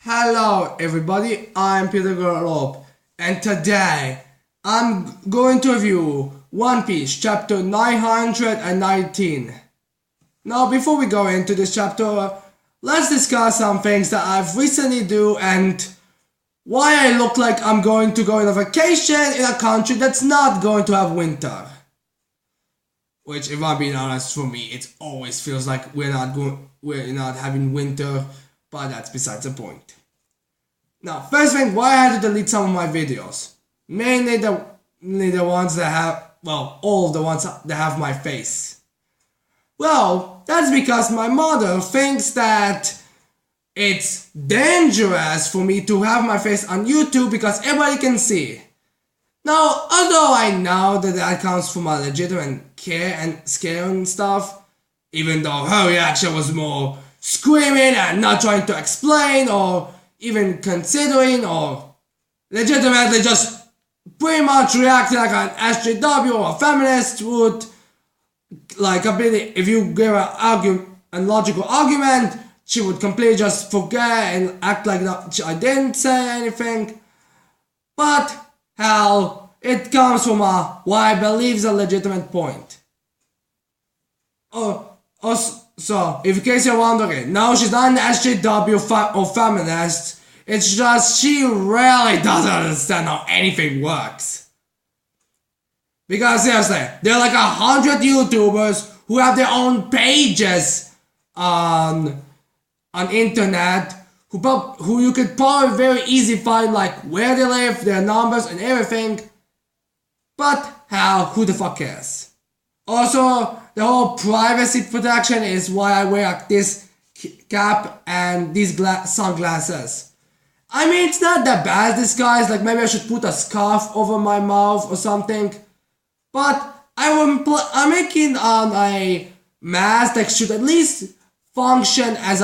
Hello everybody, I'm Peter Gorlop, and today I'm going to review One Piece chapter 919. Now before we go into this chapter, let's discuss some things that I've recently do and why I look like I'm going to go on a vacation in a country that's not going to have winter. Which, if I'm being honest, for me, it always feels like we're not having winter, but that's besides the point. Now, first thing, why I had to delete some of my videos. Mainly the ones that have, well, all of the ones that have my face. Well, that's because my mother thinks that it's dangerous for me to have my face on YouTube because everybody can see. Now, although I know that comes from a legitimate care and scare and stuff, even though her reaction was more screaming and not trying to explain or even considering or legitimately just pretty much reacting like an SJW or a feminist would, like completely, if you give a logical argument, she would completely just forget and act like I didn't say anything. But hell, it comes from what I believe is a legitimate point. So, if in case you're wondering, no, she's not an SJW or feminist. It's just she really doesn't understand how anything works. Because seriously, there are like 100 YouTubers who have their own pages on internet who you could probably very easily find like where they live, their numbers and everything. But hell, who the fuck cares? Also, the whole privacy protection is why I wear this cap and these sunglasses. I mean, it's not that bad, this guys. Like maybe I should put a scarf over my mouth or something. But I'm making a mask that should at least function as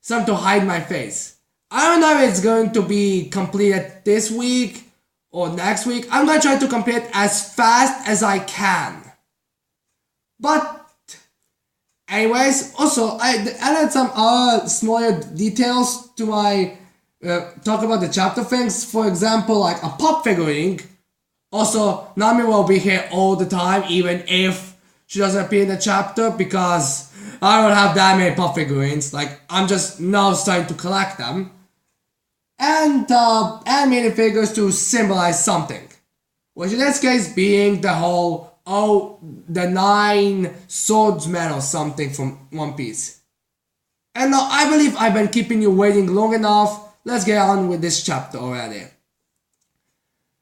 something to hide my face. I don't know if it's going to be completed this week or next week. I'm gonna try to complete it as fast as I can. But anyways, also I added some smaller details to my talk about the chapter things. For example, like a pop figurine. Also, Nami will be here all the time, even if she doesn't appear in the chapter, because I don't have that many pop figurines. Like, I'm just now starting to collect them. And animated figures to symbolize something. Which in this case being the whole, the 9 swordsmen or something from One Piece. And now I believe I've been keeping you waiting long enough. Let's get on with this chapter already.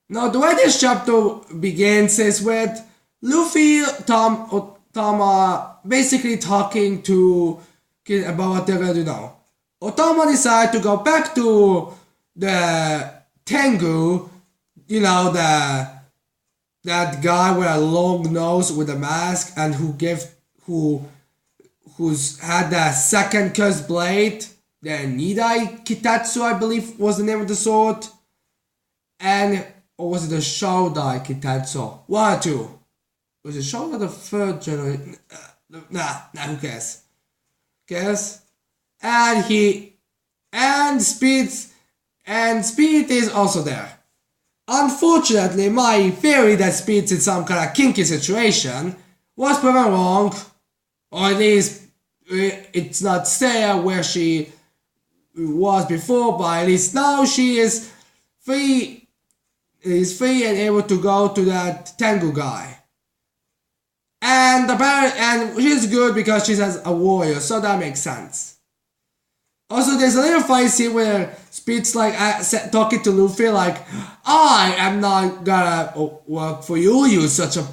Now the way this chapter begins is with Luffy, Otama basically talking to Kid about what they're gonna do now. Otama decided to go back to the Tengu, you know, that guy with a long nose with a mask and who's had the second cursed blade, the Nidai Kitatsu I believe was the name of the sword, or was it the Shodai Kitatsu? One or two. Was it Shodai the third generation? Nah, who cares? And Speed is also there. Unfortunately, my theory that Speed's in some kind of kinky situation was proven wrong, or at least it's not there where she was before, but at least now she is free and able to go to that Tengu guy. And she's good because she's a warrior, so that makes sense. Also, there's a little fight scene where Speed's like talking to Luffy like, I am not gonna work for you, you such a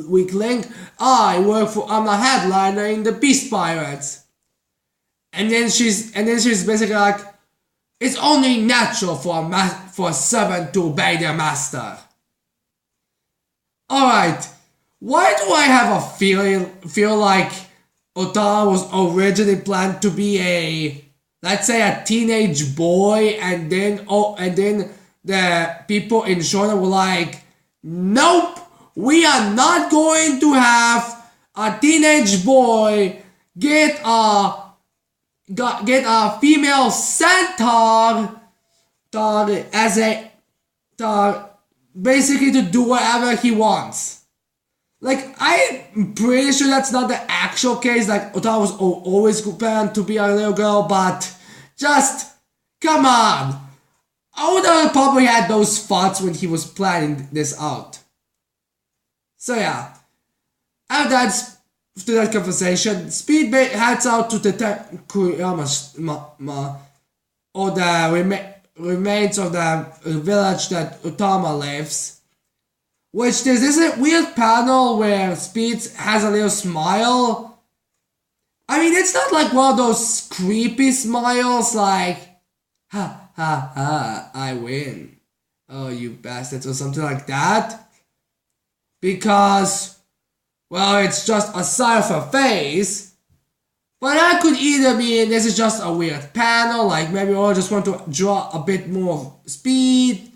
weakling. I'm a headliner in the Beast Pirates. And then she's basically like, it's only natural for a servant to obey their master. Alright, why do I have a feel like Otama was originally planned to be let's say a teenage boy, and then the people in Shonen were like, nope, we are not going to have a teenage boy get get a female centaur as a basically to do whatever he wants. Like, I'm pretty sure that's not the actual case. Like, Otama was always planned to be a little girl, but just come on. Oda probably had those thoughts when he was planning this out. So yeah, after that conversation, Speed heads out to detect Kuriyama or the remains of the village that Utama lives. Which there's this weird panel where Speed has a little smile. I mean, it's not like one of those creepy smiles like, ha ha ha, I win. Oh, you bastards, or something like that. Because, well, it's just a side of her face. But that could either mean this is just a weird panel, like maybe I just want to draw a bit more Speed.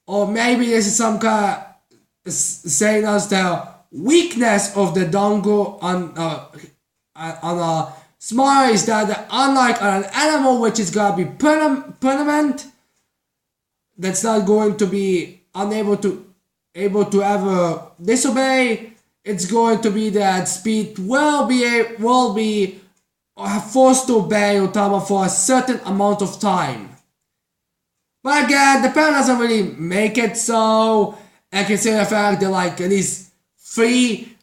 Or maybe this is some kind of saying us the weakness of the Dango on a smile is that unlike an animal which is gonna be permanent, that's not going to be able to ever disobey. It's going to be that Speed will be forced to obey Utama for a certain amount of time. But again, the panel doesn't really make it so. I consider the fact that like at least three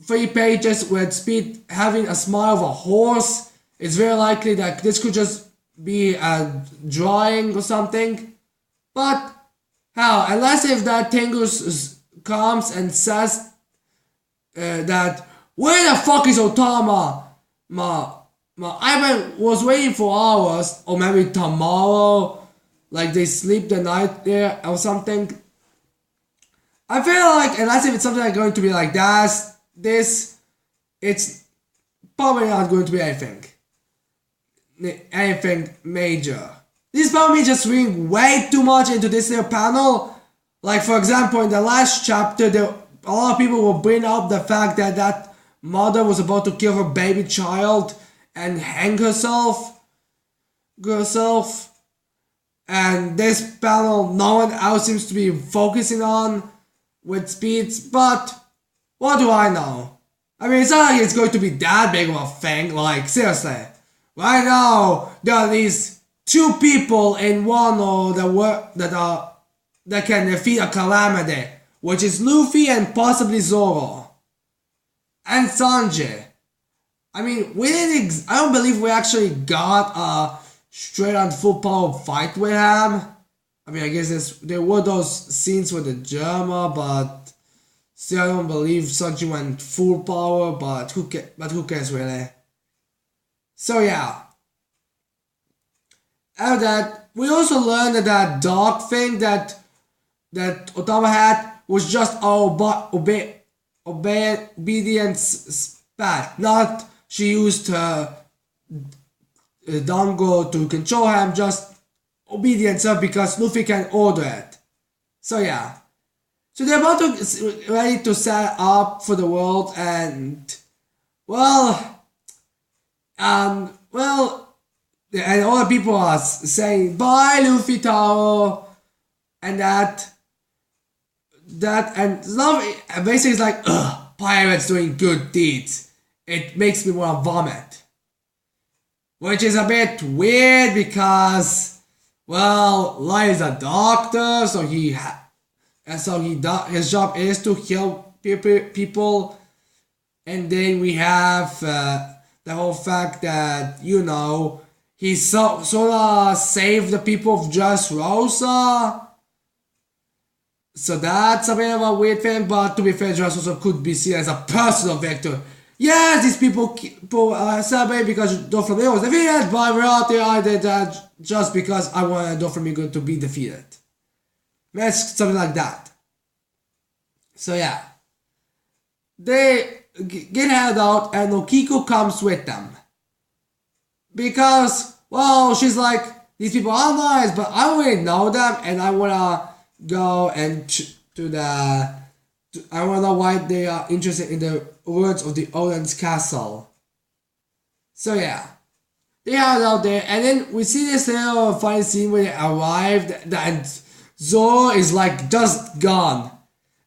pages with Speed having a smile of a horse. It's very likely that this could just be a drawing or something. But hell, unless if that Tengu comes and says that where the fuck is Otama? Ivan was waiting for hours, or maybe tomorrow, like they sleep the night there or something. I feel like unless if it's something like going to be like this, it's probably not going to be anything major. This is probably just reading way too much into this little panel. Like for example, in the last chapter, a lot of people will bring up the fact that mother was about to kill her baby child and hang herself. And this panel, no one else seems to be focusing on with Speeds, but what do I know? I mean, it's not like it's going to be that big of a thing, like, seriously. Right now, there are these two people in Wano that can defeat a Calamity, which is Luffy and possibly Zoro. And Sanji. I mean, I don't believe we actually got a straight on full power fight with him. I mean, I guess there were those scenes with the Germa, but still I don't believe Sanji went full power, but who cares really? So yeah. After that, we also learned that dog thing that Otama had was just obedience spat. Not she used her Dango to control him, just obedience because Luffy can order it. So yeah. So they're about to ready to set up for the world and and all the people are saying bye Luffy Taro and that and love basically is like ugh, pirates doing good deeds. It makes me want to vomit. Which is a bit weird because Light is a doctor, so his job is to heal people. And then we have the whole fact that, he sort of saved the people of Dressrosa. So that's a bit of a weird thing, but to be fair, Dressrosa could be seen as a personal victory. Yes, these people celebrate because Doflamingo was defeated, but in reality I did that just because I wanted Doflamingo to be defeated. That's something like that. So yeah. They get headed out and Okiko comes with them. Because, she's like, these people are nice, but I don't really know them and I wanna go and I wanna know why they are interested in the words of the Oden's castle. So yeah. they are out there, and then we see this little funny scene where they arrived, and Zoro is like just gone.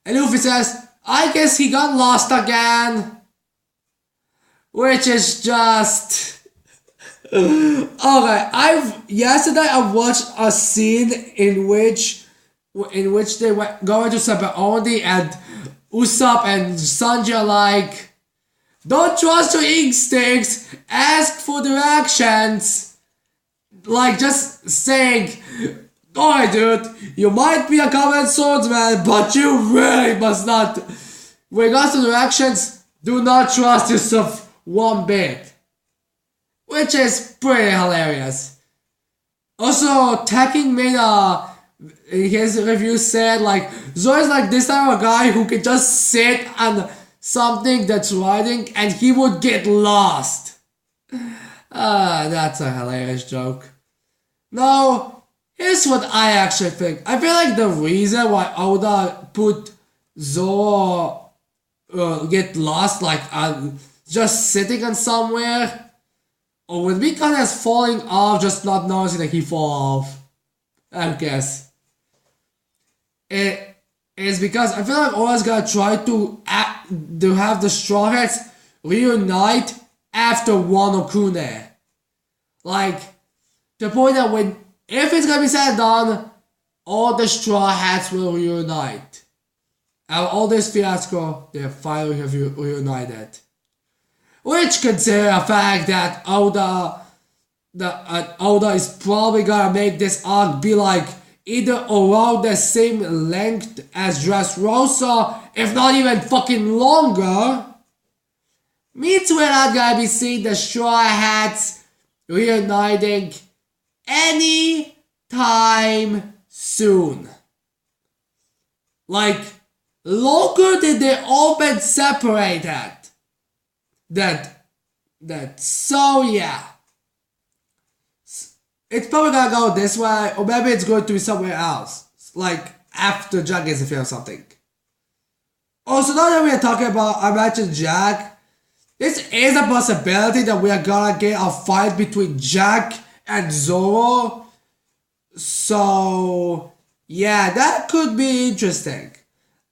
And Luffy says, I guess he got lost again. Which is just... Okay, yesterday I watched a scene in which they went going to Sabaody, and Usopp and Sanji are like, don't trust your instincts, ask for directions. Like just saying, alright dude, you might be a common swordsman, but you really must not. When it comes to directions, do not trust yourself one bit. Which is pretty hilarious. Also, Tekken made in his review said like, Zoro's like this type of guy who can just sit on something that's riding and he would get lost. That's a hilarious joke. Now, here's what I actually think. I feel like the reason why Oda put Zoro get lost, like just sitting on somewhere, or would be kind of falling off, just not noticing that he fall off, I guess. It is because I feel like Oda's gonna try to have the Straw Hats reunite after Wano Kune. Like, the point that if it's gonna be said and done, all the Straw Hats will reunite. And all this fiasco, they finally have reunited. Which, consider the fact that Oda is probably gonna make this arc be like either around the same length as Dressrosa, if not even fucking longer, means we're not gonna be seeing the Straw Hats reuniting any time soon. Like, longer than they all been separated. So yeah. It's probably gonna go this way, or maybe it's going to be somewhere else. Like, after Jack gets a film or something. Also, now that we are talking about, I mentioned Jack, this is a possibility that we are gonna get a fight between Jack and Zoro. So, yeah, that could be interesting.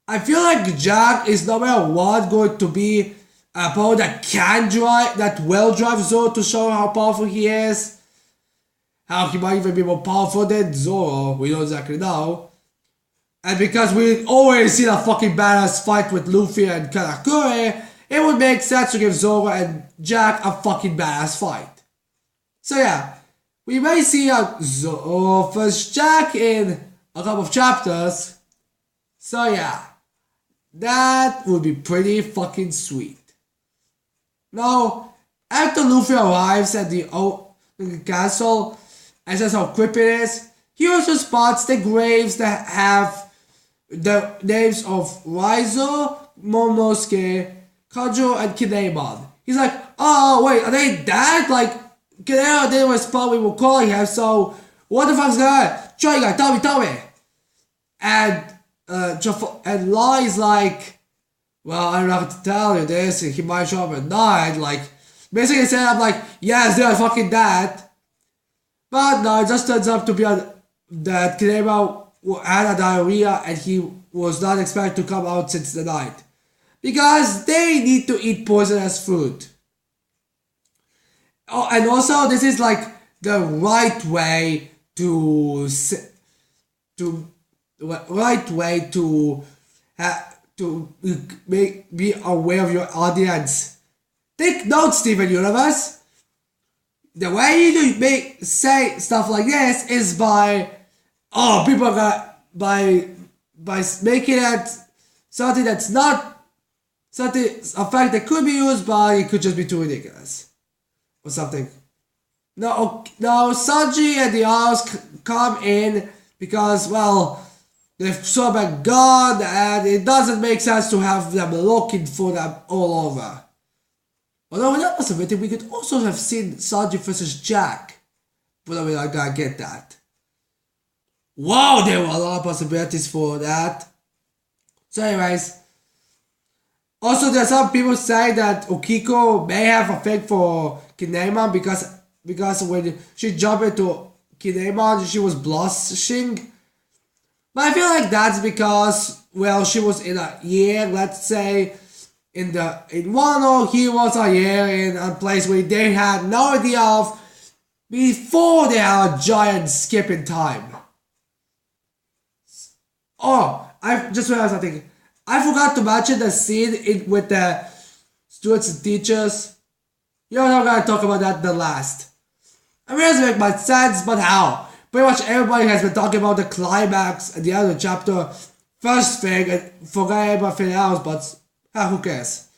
I feel like Jack is no matter what going to be a opponent that will drive Zoro to show how powerful he is. How he might even be more powerful than Zoro, we don't exactly know. And because we always see a fucking badass fight with Luffy and Karakuri, it would make sense to give Zoro and Jack a fucking badass fight. So yeah, we may see a Zoro vs Jack in a couple of chapters. So yeah, that would be pretty fucking sweet. Now, after Luffy arrives at the castle and says how creepy it is, he also spots the graves that have the names of Raizo, Momonosuke, Kanjuro, and Kinemon. He's like, oh wait, are they dead? Like, Kinemon didn't respond, we were calling him, so what the fuck's going on? Trigun, tell me. And Law is like, well, I don't have to tell you this, he might show up at night, like, basically said, I'm like, yes, they're fucking dead. But no, it just turns out to be that Kinemon had a diarrhea and he was not expected to come out since the night. Because they need to eat poisonous food. Oh, and also, this is like the right way to be aware of your audience. Take note, Steven Universe. The way you say stuff like this is by people are gonna by making it something that's not something a fact that could be used, but it could just be too ridiculous or something. Now Sanji and the others come in because, well, they've so been gone and it doesn't make sense to have them looking for them all over. Although in that possibility, we could also have seen Sanji versus Jack. But I mean, I gotta get that. Wow, there were a lot of possibilities for that. So anyways. Also, there are some people saying that Okiko may have a thing for Kinemon because because when she jumped into Kinema, she was blushing. But I feel like that's because, well, she was in a year, let's say, in Wano, he was a year in a place where they had no idea of before they had a giant skip in time. Oh, I just realized something. I forgot to mention the scene with the students and teachers. You know, I'm gonna talk about that the last. I mean, it doesn't make much sense, but how? Pretty much everybody has been talking about the climax at the end of the chapter. First thing, and forget about everything else, but who cares?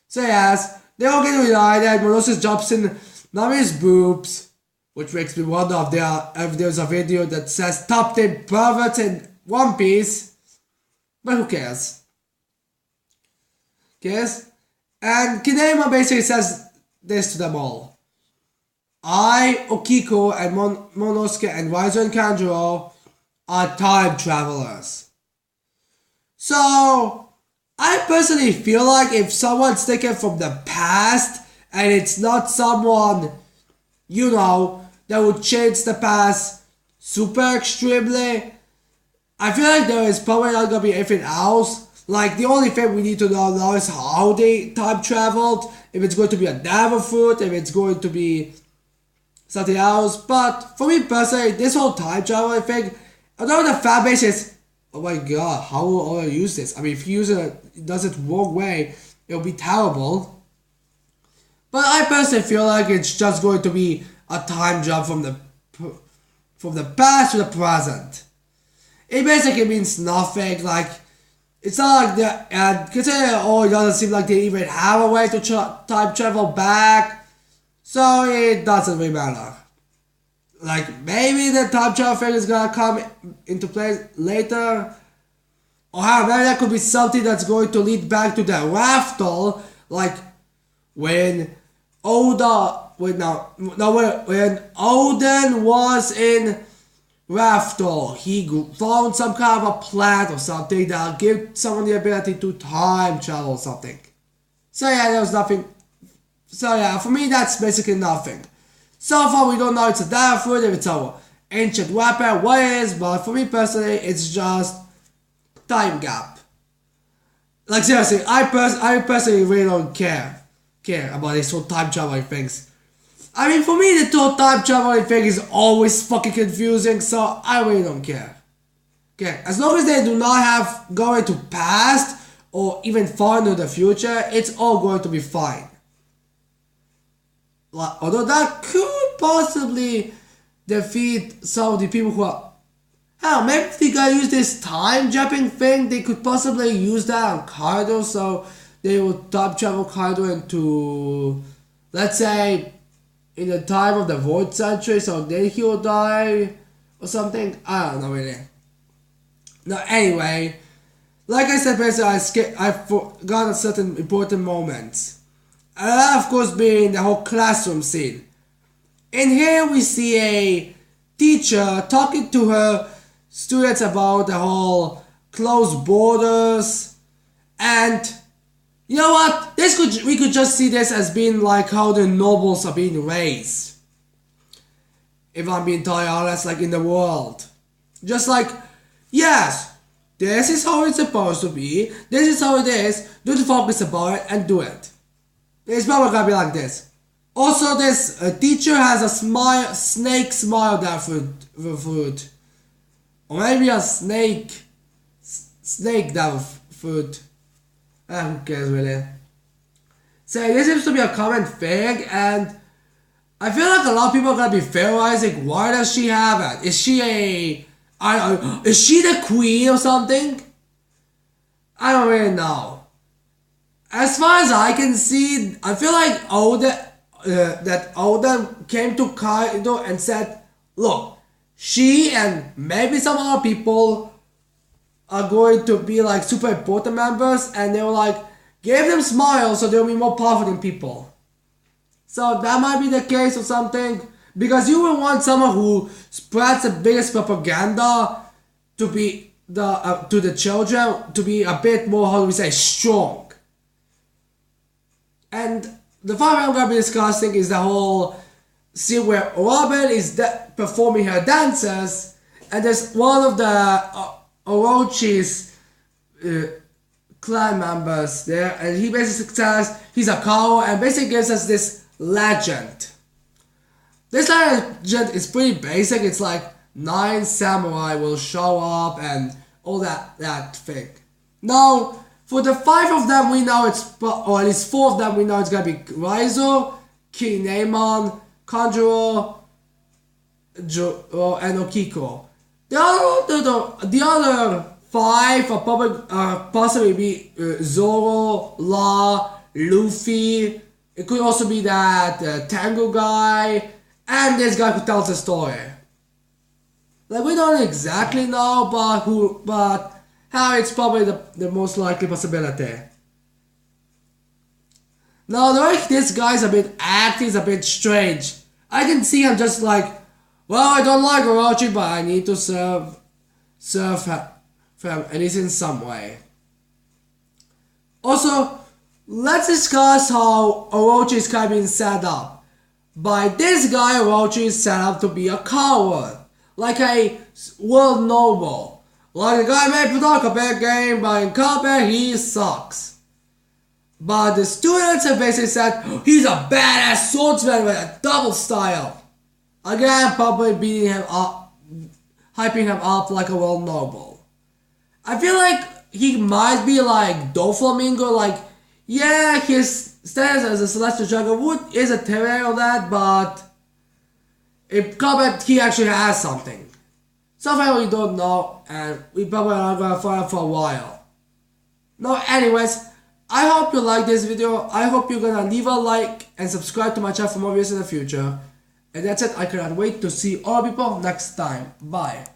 So yes, they all get reunited. Monosuke jumps in Nami's boobs, which makes me wonder if there's a video that says top 10 perverts in One Piece. But who cares? Cares? And Kinema basically says this to them all. I, Okiko, and Monosuke, and Waizo and Kanjuro are time travelers. So, I personally feel like if someone's taken from the past and it's not someone, you know, that would change the past super extremely, I feel like there is probably not gonna be anything else. Like, the only thing we need to know now is how they time traveled, if it's going to be a devil fruit, if it's going to be something else. But for me personally, this whole time travel thing, although the fan base is, oh my god, how will I use this? I mean, if you use it, does it wrong way, it'll be terrible. But I personally feel like it's just going to be a time jump from the past to the present. It basically means nothing. Like, it's not like that. And considering, it doesn't seem like they even have a way to time travel back. So it doesn't really matter. Like, maybe the time travel thing is gonna come into play later. Or maybe that could be something that's going to lead back to the Raftel. Like, when when Oden was in Raftel, he found some kind of a plant or something that'll give someone the ability to time travel or something. So yeah, there was nothing. So yeah, for me that's basically nothing. So far we don't know it's a dire fruit, if it's an ancient weapon, what it is, but for me personally it's just time gap. Like seriously, I personally really don't care about this whole time traveling things. I mean, for me the whole time traveling thing is always fucking confusing, so I really don't care. Okay, as long as they do not have going to past or even far into the future, it's all going to be fine. Although that could possibly defeat some of the people who are... Hell, maybe if they gotta use this time jumping thing, they could possibly use that on Kaido, so they would time travel Kaido into, let's say, in the time of the Void Century, so then he will die or something. I don't know really. No, anyway, like I said, basically I forgot a certain important moments. And that of course being the whole classroom scene. In here we see a teacher talking to her students about the whole closed borders, and you know what? We could just see this as being like how the nobles are being raised. If I'm being totally honest, like in the world. Just like, yes, this is how it's supposed to be, this is how it is, do the focus about it and do it. It's probably gonna be like this. Also, this teacher has a snake smile down foot. Or maybe a snake down foot. Who cares really? So this seems to be a common thing, and I feel like a lot of people are gonna be theorizing, why does she have it? Is she is she the queen or something? I don't really know. As far as I can see, I feel like Oda came to Kaido and said, look, she and maybe some other people are going to be like super important members, and they were like, give them smiles so they'll be more powerful than people. So that might be the case or something, because you will want someone who spreads the biggest propaganda to be to the children, to be a bit more, how do we say, strong. And the final thing I'm going to be discussing is the whole scene where Robin is performing her dances, and there's one of the Orochi's clan members there, and he basically says he's a coward and basically gives us this legend. This legend is pretty basic. It's like 9 samurai will show up and all that thing. Now, for the 5 of them we know or at least 4 of them we know it's gonna be Raizo, King Neymon, Kanjuro, and Okiko. The other 5 are possibly be Zoro, La, Luffy. It could also be that Tango guy, and this guy who tells the story. Like, we don't exactly know, but how it's probably the most likely possibility. Now, the way this guy's acting is a bit strange. I can see him just like, well, I don't like Orochi, but I need to serve him, at least in some way. Also, let's discuss how Orochi is kind of being set up. By this guy, Orochi is set up to be a coward, like a world noble. Like the guy may talk a big game, but in combat he sucks. But the students have basically said he's a badass swordsman with a double style. Again, probably beating him up, hyping him up like a world noble. I feel like he might be like Doflamingo, like, yeah, his status as a Celestial Dragon is a theory of that, but in combat he actually has something. Something we don't know, and we probably are gonna find out for a while. No, anyways, I hope you like this video. I hope you're gonna leave a like and subscribe to my channel for more videos in the future. And that's it. I cannot wait to see all people next time. Bye.